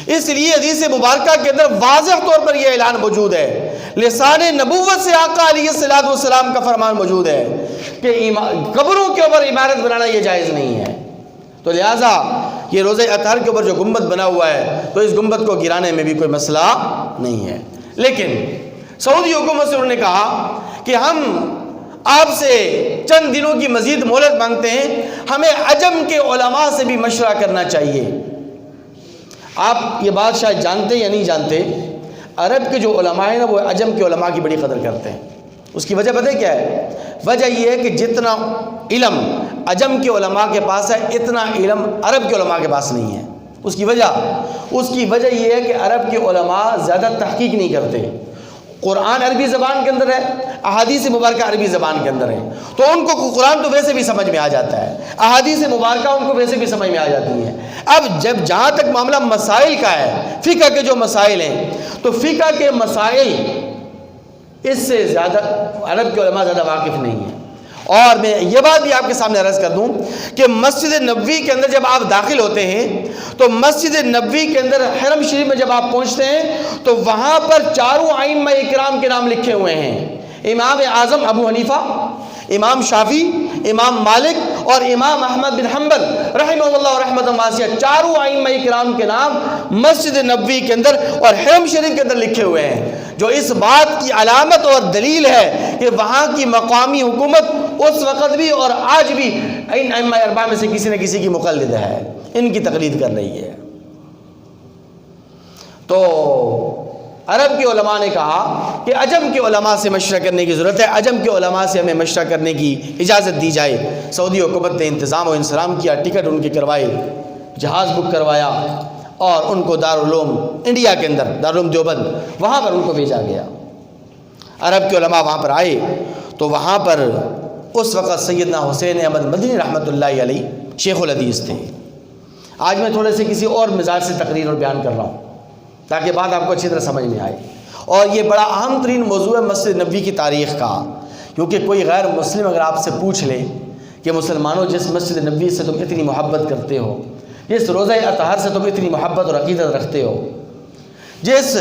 اس لیے حدیث مبارکہ کے اندر واضح طور پر یہ اعلان موجود ہے، لسان نبوت سے آقا علیہ السلام کا فرمان موجود ہے کہ قبروں کے اوپر عمارت بنانا یہ جائز نہیں ہے۔ تو لہٰذا یہ روضہ اطہر کے اوپر جو گنبد بنا ہوا ہے تو اس گنبد کو گرانے میں بھی کوئی مسئلہ نہیں ہے۔ لیکن سعودی حکومت سے انہوں نے کہا کہ ہم آپ سے چند دنوں کی مزید مہلت مانگتے ہیں، ہمیں عجم کے علماء سے بھی مشورہ کرنا چاہیے۔ آپ یہ بات شاید جانتے یا نہیں جانتے، عرب کے جو علماء ہیں نا وہ عجم کے علماء کی بڑی قدر کرتے ہیں۔ اس کی وجہ پتہ ہے کیا ہے؟ وجہ یہ ہے کہ جتنا علم عجم کے علماء کے پاس ہے اتنا علم عرب کے علماء کے پاس نہیں ہے۔ اس کی وجہ یہ ہے کہ عرب کے علماء زیادہ تحقیق نہیں کرتے، قرآن عربی زبان کے اندر ہے، احادیث مبارکہ عربی زبان کے اندر ہے، تو ان کو قرآن تو ویسے بھی سمجھ میں آ جاتا ہے، احادیث مبارکہ ان کو ویسے بھی سمجھ میں آ جاتی ہیں۔ اب جہاں تک معاملہ مسائل کا ہے، فقہ کے جو مسائل ہیں، تو فقہ کے مسائل اس سے زیادہ عرب کے علماء زیادہ واقف نہیں ہیں۔ اور میں یہ بات بھی آپ کے سامنے عرض کر دوں کہ مسجد نبوی کے اندر جب آپ داخل ہوتے ہیں تو مسجد نبوی کے اندر حرم شریف میں جب آپ پہنچتے ہیں تو وہاں پر چاروں ائمہ اکرام کے نام لکھے ہوئے ہیں، امام اعظم ابو حنیفہ، امام شافی، امام مالک اور امام احمد بن حنبل رحمہ اللہ رحمۃ واسعہ، چاروں ائمہ کرام کے نام مسجد نبوی کے اندر اور حرم شریف کے اندر لکھے ہوئے ہیں، جو اس بات کی علامت اور دلیل ہے کہ وہاں کی مقامی حکومت اس وقت بھی اور آج بھی ان ائمہ اربعہ میں سے کسی نہ کسی کی مقلد ہے، ان کی تقلید کر رہی ہے۔ تو عرب کے علماء نے کہا کہ عجم کے علماء سے مشورہ کرنے کی ضرورت ہے، عجم کے علماء سے ہمیں مشورہ کرنے کی اجازت دی جائے۔ سعودی حکومت نے انتظام و انصرام کیا، ٹکٹ ان کے کروائے، جہاز بک کروایا اور ان کو دارالعلوم انڈیا کے اندر، دارالعلوم دیوبند، وہاں پر ان کو بھیجا گیا۔ عرب کے علماء وہاں پر آئے تو وہاں پر اس وقت سیدنا حسین احمد مدنی رحمۃ اللہ علیہ شیخ الحدیث تھے۔ آج میں تھوڑے سے کسی اور مزاج سے تقریر اور بیان کر رہا ہوں تاکہ بات آپ کو اچھی طرح سمجھ میں آئے، اور یہ بڑا اہم ترین موضوع ہے مسجد نبوی کی تاریخ کا، کیونکہ کوئی غیر مسلم اگر آپ سے پوچھ لے کہ مسلمانوں جس مسجد نبوی سے تم اتنی محبت کرتے ہو، جس روزہ اطہار سے تم اتنی محبت اور عقیدت رکھتے ہو، جس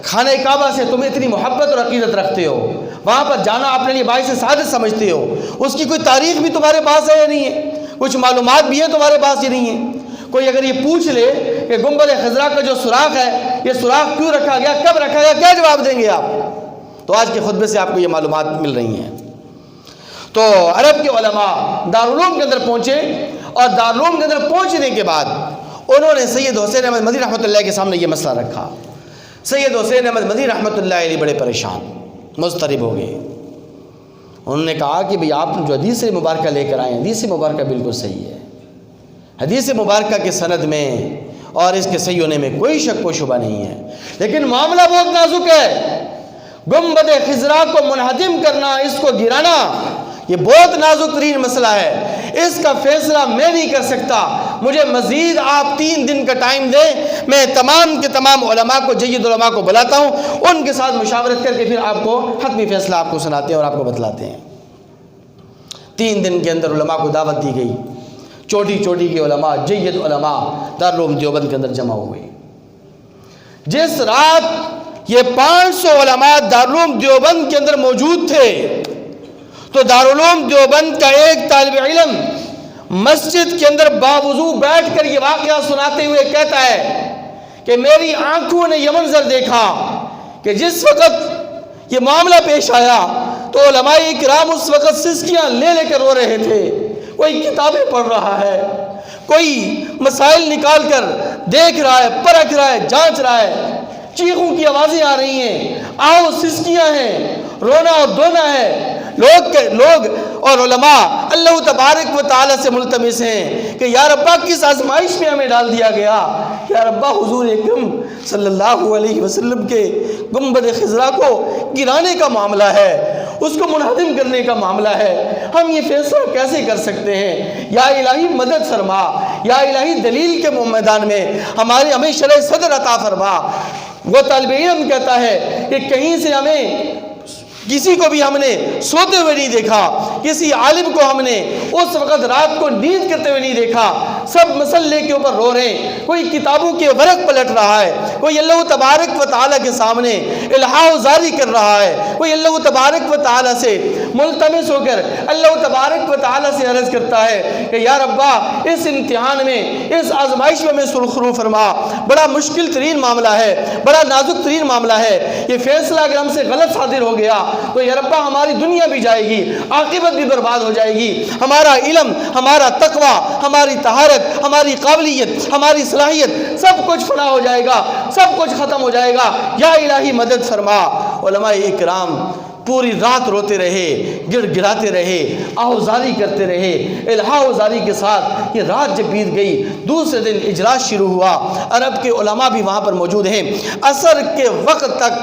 خانہ کعبہ سے تم اتنی محبت اور عقیدت رکھتے ہو، وہاں پر جانا اپنے لیے باعث سعادت سمجھتے ہو، اس کی کوئی تاریخ بھی تمہارے پاس ہے یا نہیں ہے؟ کچھ معلومات بھی ہیں تمہارے پاس یا نہیں ہے؟ کوئی اگر یہ پوچھ لے کہ گنبد خضرا کا جو سوراخ ہے یہ سوراخ کیوں رکھا گیا، کب رکھا گیا، کیا جواب دیں گے آپ؟ تو آج کے خطبے سے آپ کو یہ معلومات مل رہی ہیں۔ تو عرب کے علماء دارالعلوم کے اندر پہنچے، اور دارالعلوم کے اندر پہنچنے کے بعد انہوں نے سید حسین احمد مدنی رحمۃ اللہ کے سامنے یہ مسئلہ رکھا۔ سید حسین احمد مدنی رحمۃ اللہ علیہ بڑے پریشان مضطرب ہو گئے۔ انہوں نے کہا کہ بھئی آپ جو حدیث مبارکہ لے کر آئے ہیں، حدیث مبارکہ بالکل صحیح ہے، حدیث مبارکہ کے سند میں اور اس کے صحیح ہونے میں کوئی شک و شبہ نہیں ہے، لیکن معاملہ بہت نازک ہے۔ گنبد خضرا کو منہدم کرنا، اس کو گرانا، یہ بہت نازک ترین مسئلہ ہے، اس کا فیصلہ میں نہیں کر سکتا، مجھے مزید آپ 3 دن کا ٹائم دیں، میں تمام کے تمام علماء کو، جید علماء کو بلاتا ہوں، ان کے ساتھ مشاورت کر کے پھر آپ کو حتمی فیصلہ آپ کو سناتے ہیں اور آپ کو بتلاتے ہیں۔ 3 دن کے اندر علماء کو دعوت دی گئی، چوٹی چوٹی کے علماء، جید علماء دارالعلوم دیوبند کے اندر جمع ہوئے۔ جس رات یہ 500 علماء دارالعلوم دیوبند کے اندر موجود تھے تو دارالعلوم دیوبند کا ایک طالب علم مسجد کے اندر باوضو بیٹھ کر یہ واقعہ سناتے ہوئے کہتا ہے کہ میری آنکھوں نے یہ منظر دیکھا کہ جس وقت یہ معاملہ پیش آیا تو علماء اکرام اس وقت سسکیاں لے لے کر رو رہے تھے، کوئی کتابیں پڑھ رہا ہے، کوئی مسائل نکال کر دیکھ رہا ہے، پرکھ رہا ہے، جانچ رہا ہے، چیخوں کی آوازیں آ رہی ہیں، آؤ سسکیاں ہیں، رونا اور دھونا ہے۔ لوگ اور علماء اللہ تبارک و تعالی سے ملتمس ہیں کہ یا ربا کس آزمائش میں ہمیں ڈال دیا گیا، یا ربا حضور اکرم صلی اللہ علیہ وسلم کے گنبد خضرا کو گرانے کا معاملہ ہے، اس کو منہدم کرنے کا معاملہ ہے، ہم یہ فیصلہ کیسے کر سکتے ہیں؟ یا الہی مدد فرما، یا الہی دلیل کے میدان میں ہمیں شرح صدر عطا فرما۔ وہ طالب علم کہتا ہے کہ کہیں سے ہمیں کسی کو بھی ہم نے سوتے ہوئے نہیں دیکھا، کسی عالم کو ہم نے اس وقت رات کو نیند کرتے ہوئے نہیں دیکھا، سب مسئلے کے اوپر رو رہے ہیں، کوئی کتابوں کے ورق پلٹ رہا ہے، کوئی اللہ تبارک و تعالیٰ کے سامنے الہا زاری کر رہا ہے، کوئی اللہ تبارک و تعالیٰ سے ملتمس ہو کر اللہ تبارک و تعالیٰ سے عرض کرتا ہے کہ یا ربا اس امتحان میں، اس آزمائش میں ہمیں سرخرو فرما، بڑا مشکل ترین معاملہ ہے، بڑا نازک ترین معاملہ ہے، یہ فیصلہ اگر ہم سے غلط صادر ہو گیا تو یا ربا ہماری دنیا بھی جائے گی، عاقبت بھی برباد ہو جائے گی، ہمارا علم، ہمارا تقوی، ہماری طہارت، ہماری قابلیت، ہماری صلاحیت، سب کچھ فنا ہو جائے گا، سب کچھ ختم ہو جائے گا، یا الہی مدد فرما۔ علماء اکرام پوری رات روتے رہے، گڑ گڑاتے رہے، آہوزاری کرتے رہے، الہاوزاری کے ساتھ یہ رات جب بیت گئی، دوسرے دن اجلاس شروع ہوا، عرب کے علماء بھی وہاں پر موجود ہیں، عصر کے وقت تک،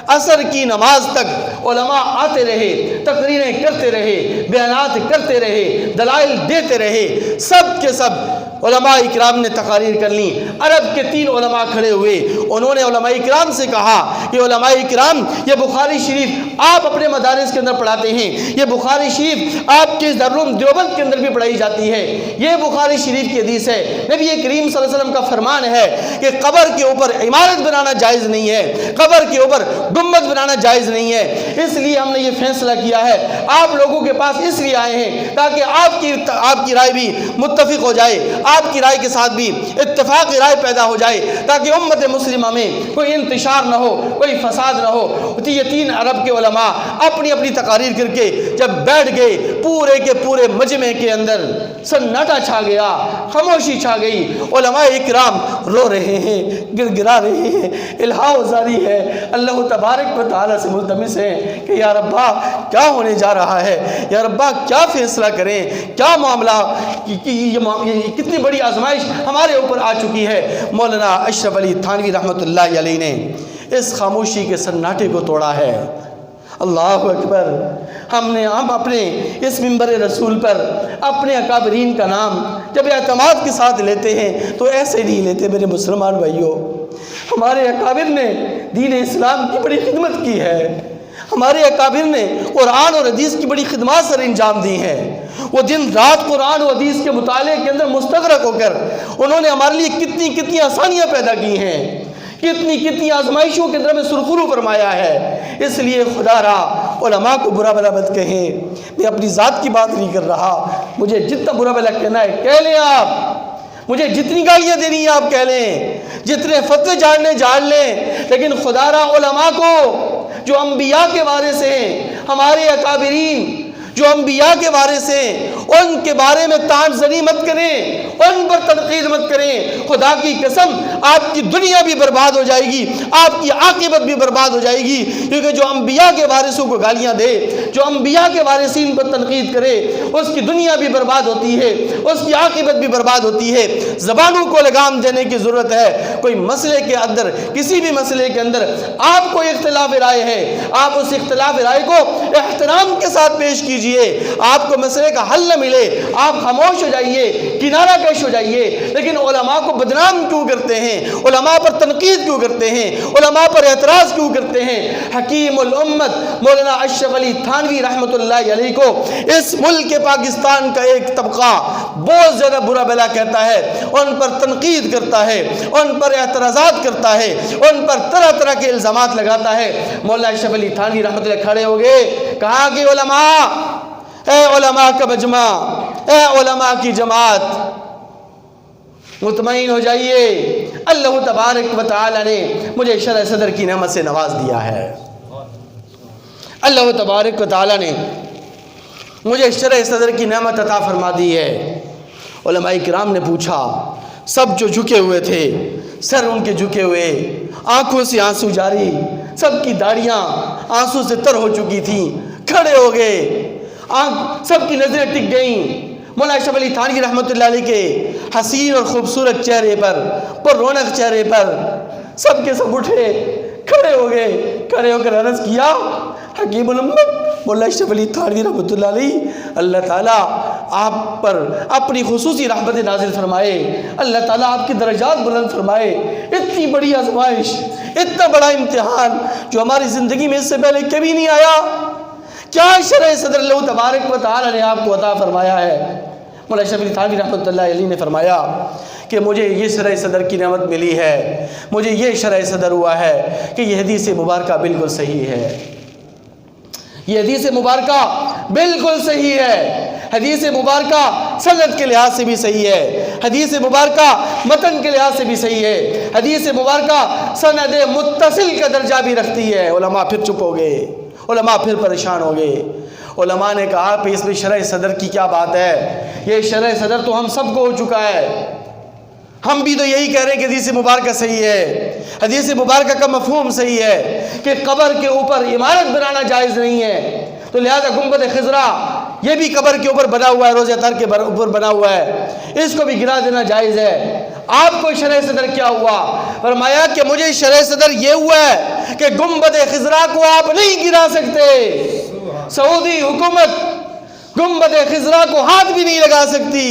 عصر کی نماز تک علماء آتے رہے، تقریریں کرتے رہے، بیانات کرتے رہے، دلائل دیتے رہے، سب کے سب علماء اکرام نے تقاریر کر لی۔ عرب کے 3 علماء کھڑے ہوئے، انہوں نے علماء اکرام سے کہا کہ علماء اکرام یہ بخاری شریف آپ اپنے مدارس کے اندر پڑھاتے ہیں، یہ بخاری شریف آپ کے دارالعلوم دیوبند کے اندر بھی پڑھائی جاتی ہے۔ یہ بخاری شریف کی حدیث ہے، نبی کریم صلی اللہ علیہ وسلم کا فرمان ہے کہ قبر کے اوپر عمارت بنانا جائز نہیں ہے، قبر کے اوپر گنبد بنانا جائز نہیں ہے۔ اس لیے ہم نے یہ فیصلہ کیا ہے، آپ لوگوں کے پاس اس لیے آئے ہیں تاکہ آپ کی رائے بھی متفق ہو جائے، آپ کی رائے کے ساتھ بھی اتفاق رائے پیدا ہو جائے، تاکہ امت مسلمہ میں کوئی انتشار نہ ہو، کوئی فساد نہ ہو۔ یہ 3 عرب کے علماء اپنی اپنی تقاریر کر کے جب بیٹھ گئے، پورے کے پورے مجمع کے اندر سناٹا چھا گیا، خاموشی چھا گئی۔ علماء اکرام رو رہے ہیں، گر گرا رہے ہیں، الہا وزاری ہے، اللہ تبارک و تعالیٰ سے ملتمس ہیں کہ یا ربا کیا ہونے جا رہا ہے، یا ربا کیا فیصلہ کریں، کیا معاملہ، کتنی بڑی آزمائش ہمارے اوپر آ چکی ہے۔ مولانا اشرف علی تھانوی رحمۃ اللہ علیہ نے اس خاموشی کے سناٹے کو توڑا ہے۔ اللہ اکبر۔ ہم اپنے اس منبر رسول پر اپنے اکابرین کا نام جب اعتماد کے ساتھ لیتے ہیں تو ایسے نہیں لیتے میرے مسلمان بھائیوں۔ ہمارے اکابر نے دین اسلام کی بڑی خدمت کی ہے، ہمارے اکابر نے قرآن اور حدیث کی بڑی خدمات سر انجام دی ہیں۔ وہ دن رات قرآن و حدیث کے مطالعے کے اندر مستغرق ہو کر انہوں نے ہمارے لیے کتنی آسانیاں پیدا کی ہیں، کتنی آزمائشوں کے اندر میں سرخرو فرمایا ہے۔ اس لیے خدا را علماء کو برا بلا مت کہیں۔ میں اپنی ذات کی بات نہیں کر رہا، مجھے جتنا برا بلا کہنا ہے کہہ لیں، آپ مجھے جتنی گالیاں دینی ہیں آپ کہہ لیں، جتنے فتوے جھاڑ لیں، لیکن خدا را علماء کو جو انبیاء کے وارث ہیں، ہمارے اکابرین جو انبیاء کے وارث ہیں، ان کے بارے میں طعن زنی مت کریں، ان پر تنقید مت کریں۔ خدا کی قسم آپ کی دنیا بھی برباد ہو جائے گی، آپ کی عاقبت بھی برباد ہو جائے گی، کیونکہ جو انبیاء کے وارثوں کو گالیاں دے، جو انبیاء کے وارثین پر تنقید کرے، اس کی دنیا بھی برباد ہوتی ہے، اس کی عاقبت بھی برباد ہوتی ہے۔ زبانوں کو لگام دینے کی ضرورت ہے۔ کوئی مسئلے کے اندر، کسی بھی مسئلے کے اندر آپ کو اختلاف رائے ہے، آپ اس اختلاف رائے کو احترام کے ساتھ پیش کیجیے۔ آپ کو مسئلے کا حل نہ ملے، آپ خاموش ہو جائیے، کنارہ کش ہو جائیے، لیکن علماء کو بدنام کیوں کرتے ہیں، علماء پر تنقید کیوں کرتے ہیں، علماء پر اعتراض کیوں کرتے ہیں؟ حکیم الامت مولانا اشرف علی تھانوی رحمۃ اللہ علیہ کو اس ملک پاکستان کا ایک طبقہ بہت زیادہ برا بلا کہتا ہے، ان پر تنقید کرتا ہے، ان پر اعتراضات کرتا ہے، ان پر طرح طرح کے الزامات لگاتا ہے۔ مولانا اشرف علی تھانوی رحمۃ اللہ کھڑے ہو گئے، کہا کہ علماء، اے علماء کا مجمع، اے علماء کی جماعت، مطمئن ہو جائیے، اللہ تبارک و تعالی نے مجھے شرح صدر کی نعمت سے نواز دیا ہے۔ اللہ تبارک و تعالی نے مجھے شرح صدر کی نعمت عطا فرما دی ہے۔ علماء کرام نے پوچھا، سب جو جھکے ہوئے تھے، سر ان کے جھکے ہوئے، آنکھوں سے آنسو جاری، سب کی داڑیاں آنسو سے تر ہو چکی تھیں، کھڑے ہو گئے، سب کی نظریں ٹک گئیں مولانا اشرف علی تھانوی رحمۃ اللہ علیہ کے حسین اور خوبصورت چہرے پر، پر رونق چہرے پر۔ سب کے سب اٹھے، کھڑے ہو گئے، کھڑے ہو کر عرض کیا، حکیم الامت مولانا اشرف علی تھانوی رحمۃ اللہ علیہ، اللہ تعالیٰ آپ پر اپنی خصوصی رحمت نازل فرمائے، اللہ تعالیٰ آپ کی درجات بلند فرمائے۔ اتنی بڑی آزمائش، اتنا بڑا امتحان جو ہماری زندگی میں اس سے پہلے کبھی نہیں آیا، کیا شرح صدر اللہ تبارک و تعالی نے آپ کو عطا فرمایا ہے؟ مولانا اشرف علی تھانوی رحمۃ اللہ علیہ نے فرمایا کہ مجھے یہ شرح صدر کی نعمت ملی ہے، مجھے یہ شرح صدر ہوا ہے کہ یہ حدیث مبارکہ بالکل صحیح ہے، یہ حدیث مبارکہ بالکل صحیح ہے، حدیث مبارکہ سند کے لحاظ سے بھی صحیح ہے، حدیث مبارکہ متن کے لحاظ سے بھی صحیح ہے، حدیث مبارکہ سند متصل کا درجہ بھی رکھتی ہے۔ علماء پھر چپ ہو گئے، علماء پھر پریشان ہو گئے۔ علماء نے کہا کہ اس میں شرح صدر کی کیا بات ہے، یہ شرح صدر تو ہم سب کو ہو چکا ہے، ہم بھی تو یہی کہہ رہے ہیں کہ حدیث مبارکہ صحیح ہے، حدیث مبارکہ کا مفہوم صحیح ہے کہ قبر کے اوپر عمارت بنانا جائز نہیں ہے، تو لہذا گنبد خضرا یہ بھی قبر کے اوپر بنا ہوا ہے، روضہ طاہر کے اوپر بنا ہوا ہے، اس کو بھی گرا دینا جائز ہے۔ آپ کو شرح صدر کیا ہوا؟ فرمایا کہ مجھے شرح صدر یہ ہوا ہے کہ گنبد خضرا کو آپ نہیں گرا سکتے، سعودی حکومت گنبد خضرا کو ہاتھ بھی نہیں لگا سکتی۔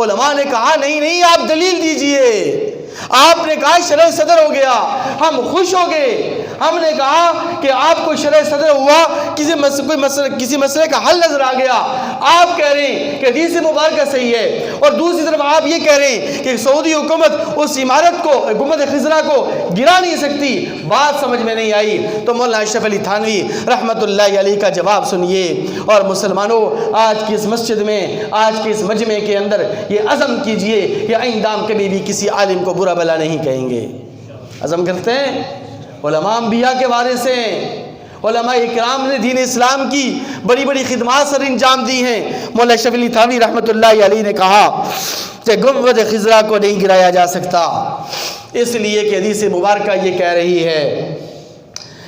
علماء نے کہا نہیں آپ دلیل دیجئے۔ آپ نے کہا شرح صدر ہو گیا، ہم خوش ہو گئے، ہم نے کہا کہ آپ کو شرح صدر ہوا کسی مسئلے کا حل نظر آ گیا، آپ کہہ رہے ہیں کہ حدیث مبارکہ صحیح ہے، اور دوسری طرف آپ یہ کہہ رہے ہیں کہ سعودی حکومت اس عمارت کو، حکومت خضرا کو گرا نہیں سکتی، بات سمجھ میں نہیں آئی۔ تو مولانا اشرف علی تھانوی رحمۃ اللہ علیہ کا جواب سنیے، اور مسلمانوں آج کی اس مسجد میں، آج کے اس مجمع کے اندر یہ عزم کیجئے کہ آئندہ کبھی بھی کسی عالم کو برا بلا نہیں کہیں گے۔ عزم کرتے ہیں، علماء انبیاء کے وارث ہیں، علماء اکرام نے دین اسلام کی بڑی بڑی خدمات سر انجام دی ہیں۔ مولانا اشرف علی تھانوی رحمۃ اللہ علیہ نے کہا کہ گنبد خضرا کو نہیں گرایا جا سکتا، اس لیے کہ حدیث مبارکہ یہ کہہ رہی ہے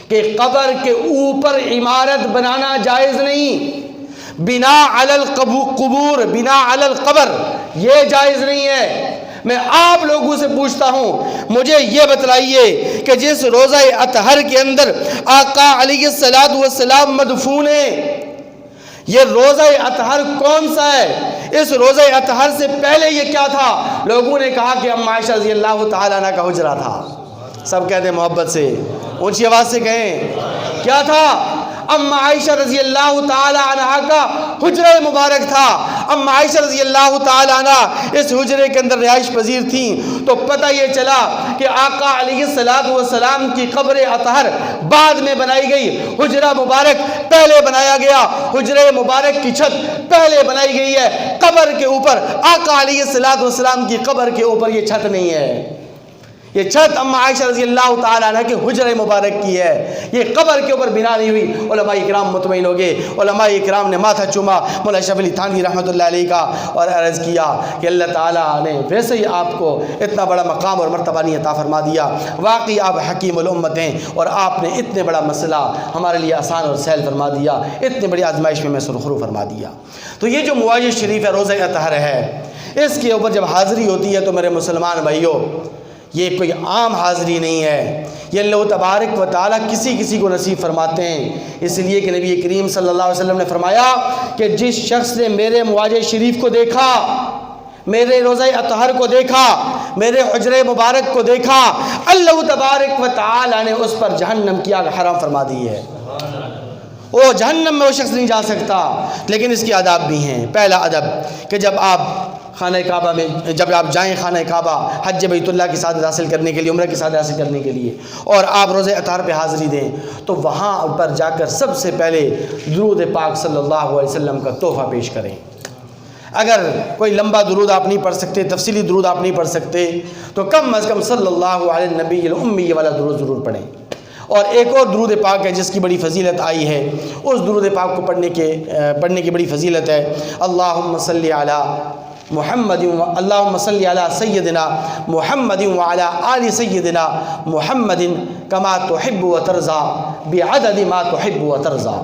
کہ قبر کے اوپر عمارت بنانا جائز نہیں، بنا علی القبور، بنا علی القبر، یہ جائز نہیں ہے۔ میں آپ لوگوں سے پوچھتا ہوں، مجھے یہ بتلائیے کہ جس روزہ اطہر کے اندر آقا علیہ السلام مدفون ہیں، یہ روزہ اطہر کون سا ہے؟ اس روزہ اطہر سے پہلے یہ کیا تھا؟ لوگوں نے کہا کہ ام عائشہ رضی اللہ تعالیٰ عنہ کا حجرہ تھا۔ سب کہتے ہیں محبت سے، اونچی آواز سے کہیں، کیا تھا؟ ام عائشہ رضی اللہ تعالی عنہ کا حجرہ مبارک تھا۔ ام عائشہ رضی اللہ تعالی عنہ اس حجرے کے اندر رہائش پذیر تھیں، تو پتہ یہ چلا کہ آقا علیہ السلام کی قبر اطہر بعد میں بنائی گئی، حجرہ مبارک پہلے بنایا گیا، حجرہ مبارک کی چھت پہلے بنائی گئی ہے، قبر کے اوپر آقا علیہ السلام کی قبر کے اوپر یہ چھت نہیں ہے۔ یہ چھت ام عائشہ رضی اللہ تعالیٰ عنہ کے حجرہ مبارک کی ہے، یہ قبر کے اوپر بنا نہیں ہوئی۔ علماء اکرام مطمئن ہو گئے، علماء اکرام نے ماتھا چوما مولانا اشرف علی تھانوی رحمۃ اللہ علیہ کا، اور عرض کیا کہ اللہ تعالیٰ نے ویسے ہی آپ کو اتنا بڑا مقام اور مرتبہ نہیں عطا فرما دیا، واقعی آپ حکیم الامت ہیں، اور آپ نے اتنے بڑا مسئلہ ہمارے لیے آسان اور سہل فرما دیا، اتنی بڑی آزمائش میں سرخرو فرما دیا۔ تو یہ جو مواجہ شریف ہے، روزہ اطہر ہے، اس کے اوپر جب حاضری ہوتی ہے تو میرے مسلمان بھائیوں، یہ کوئی عام حاضری نہیں ہے، یہ اللہ تبارک و تعالیٰ کسی کو نصیب فرماتے ہیں۔ اس لیے کہ نبی کریم صلی اللہ علیہ وسلم نے فرمایا کہ جس شخص نے میرے مواجہ شریف کو دیکھا، میرے روزہ اطہر کو دیکھا، میرے حجرہ مبارک کو دیکھا، اللہ تبارک و تعالیٰ نے اس پر جہنم کی آگ حرام فرما دی ہے۔ وہ جہنم میں وہ شخص نہیں جا سکتا۔ لیکن اس کے آداب بھی ہیں۔ پہلا ادب کہ جب آپ خانہ کعبہ میں جب آپ جائیں خانہ کعبہ حج بیت اللہ کی سعادت حاصل کرنے کے لیے، عمرہ کی سعادت حاصل کرنے کے لیے، اور آپ روزہ اطہر پہ حاضری دیں، تو وہاں پر جا کر سب سے پہلے درود پاک صلی اللہ علیہ وسلم کا تحفہ پیش کریں۔ اگر کوئی لمبا درود آپ نہیں پڑھ سکتے، تفصیلی درود آپ نہیں پڑھ سکتے، تو کم از کم صلی اللہ علیہ نبی الامی والا درود ضرور پڑھیں۔ اور ایک اور درود پاک ہے جس کی بڑی فضیلت آئی ہے، اس درود پاک کو پڑھنے کی بڑی فضیلت ہے۔ اللہم صلی علی محمد اللہم صلی علی سیدنا محمد وعلی آل سیدنا محمد کما تحب و ترضا بعدد ما تحب و ترضا۔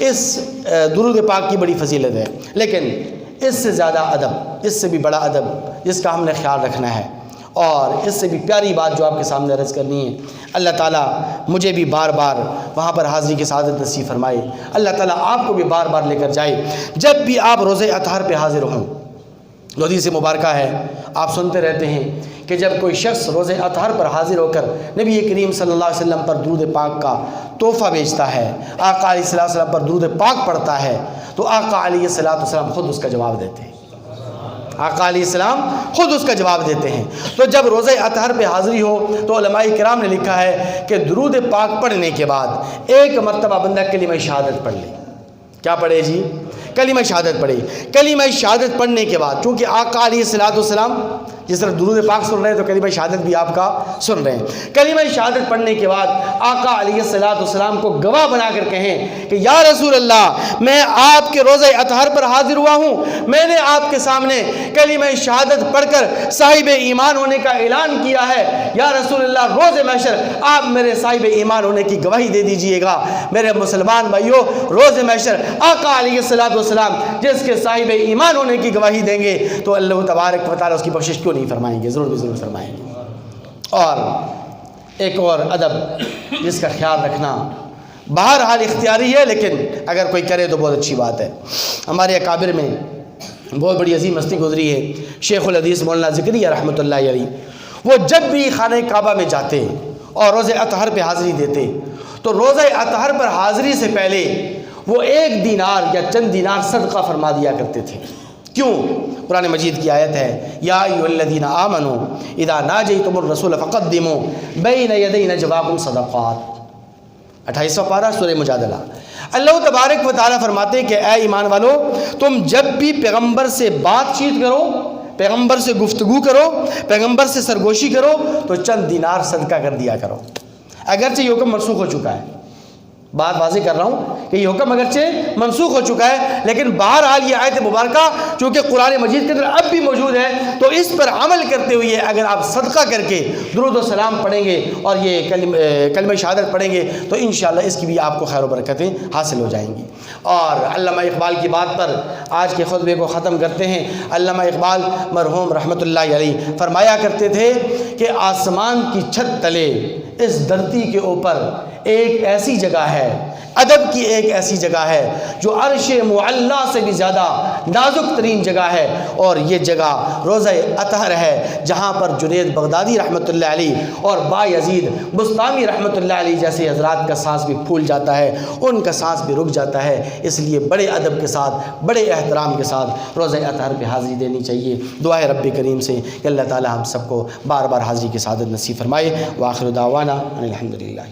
اس درود پاک کی بڑی فضیلت ہے، لیکن اس سے زیادہ ادب، اس سے بھی بڑا ادب جس کا ہم نے خیال رکھنا ہے، اور اس سے بھی پیاری بات جو آپ کے سامنے عرض کرنی ہے، اللہ تعالیٰ مجھے بھی بار بار وہاں پر حاضری کی سعادت نصیب فرمائے، اللہ تعالیٰ آپ کو بھی بار بار لے کر جائے۔ جب بھی آپ روزہ اطہر پہ حاضر ہوں، حدیث مبارکہ ہے، آپ سنتے رہتے ہیں کہ جب کوئی شخص روزہ اطہر پر حاضر ہو کر نبی کریم صلی اللہ علیہ وسلم پر درود پاک کا تحفہ بیچتا ہے، آقا علیہ السلام پر درود پاک پڑھتا ہے، تو آقا علیہ السلام خود اس کا جواب دیتے ہیں۔ آقا علیہ السلام خود اس کا جواب دیتے ہیں۔ تو جب روزہ اطہر پہ حاضری ہو تو علماء کرام نے لکھا ہے کہ درود پاک پڑھنے کے بعد ایک مرتبہ بندہ کلمہ شہادت پڑھ لے۔ کیا پڑھے جی؟ کلمہ شہادت پڑھے۔ کلمہ شہادت پڑھنے کے بعد، چونکہ آقا علیہ السلام جس طرح درود پاک سن رہے ہیں تو کلمہ شہادت بھی آپ کا سن رہے ہیں۔ کلمہ شہادت پڑھنے کے بعد آقا علیہ السلام کو گواہ بنا کر کہیں کہ یا رسول اللہ، میں آپ کے روزہ اطہر پر حاضر ہوا ہوں، میں نے آپ کے سامنے کلمہ شہادت پڑھ کر صاحب ایمان ہونے کا اعلان کیا ہے، یا رسول اللہ روز محشر آپ میرے صاحب ایمان ہونے کی گواہی دے دیجئے گا۔ میرے مسلمان بھائیوں، روز محشر آقا علیہ السلام جس کے صاحب ایمان ہونے کی گواہی دیں گے تو اللہ تبارک و تعالیٰ اس کی بخشش کیوں نہیں فرمائیں گے؟ ضرور فرمائیں گے۔ اور ایک اور ادب جس کا خیال رکھنا بہرحال اختیاری ہے، لیکن اگر کوئی کرے تو بہت اچھی بات ہے۔ ہمارے اکابر میں بہت بڑی عظیم ہستی گزری ہے، شیخ الحدیث مولانا زکریا رحمۃ اللہ علیہ۔ وہ جب بھی خانہ کعبہ میں جاتے اور روزہ اطہر پہ حاضری دیتے تو روزہ اطہر پر حاضری سے پہلے وہ 1 دینار یا چند دینار صدقہ فرما دیا کرتے تھے۔ کیوں؟ قرآن مجید کی آیت ہے یا ایھا الذین آمنوا اذا ناجیتم الرسول فقدموا بین یدی نجواکم صدقات، 28واں پارہ سورہ مجادلہ۔ اللہ تبارک و تعالیٰ فرماتے ہیں کہ اے ایمان والو، تم جب بھی پیغمبر سے بات چیت کرو، پیغمبر سے گفتگو کرو، پیغمبر سے سرگوشی کرو، تو چند دینار صدقہ کر دیا کرو۔ اگرچہ یہ حکم منسوخ ہو چکا ہے، بات واضح کر رہا ہوں کہ یہ حکم اگرچہ منسوخ ہو چکا ہے، لیکن بہرحال یہ آیت مبارکہ چونکہ قرآن مجید کے اندر اب بھی موجود ہے، تو اس پر عمل کرتے ہوئے اگر آپ صدقہ کر کے درود و سلام پڑھیں گے اور یہ کلمہ شہادت پڑھیں گے تو انشاءاللہ اس کی بھی آپ کو خیر و برکتیں حاصل ہو جائیں گی۔ اور علامہ اقبال کی بات پر آج کے خطبے کو ختم کرتے ہیں۔ علامہ اقبال مرحوم رحمۃ اللہ علیہ فرمایا کرتے تھے کہ آسمان کی چھت تلے اس دھرتی کے اوپر ایک ایسی جگہ ہے، ادب کی ایک ایسی جگہ ہے جو عرش معلیٰ سے بھی زیادہ نازک ترین جگہ ہے، اور یہ جگہ روزہ اطہر ہے، جہاں پر جنید بغدادی رحمۃ اللہ علیہ اور بایزید بسطامی رحمۃ اللہ علیہ جیسے حضرات کا سانس بھی پھول جاتا ہے، ان کا سانس بھی رک جاتا ہے۔ اس لیے بڑے ادب کے ساتھ، بڑے احترام کے ساتھ روزہ اطہر پہ حاضری دینی چاہیے۔ دعائے رب کریم سے کہ اللہ تعالی ہم سب کو بار بار حاضری کی سعادت نصیب فرمائے۔ وآخر دعوانا ان الحمد للہ۔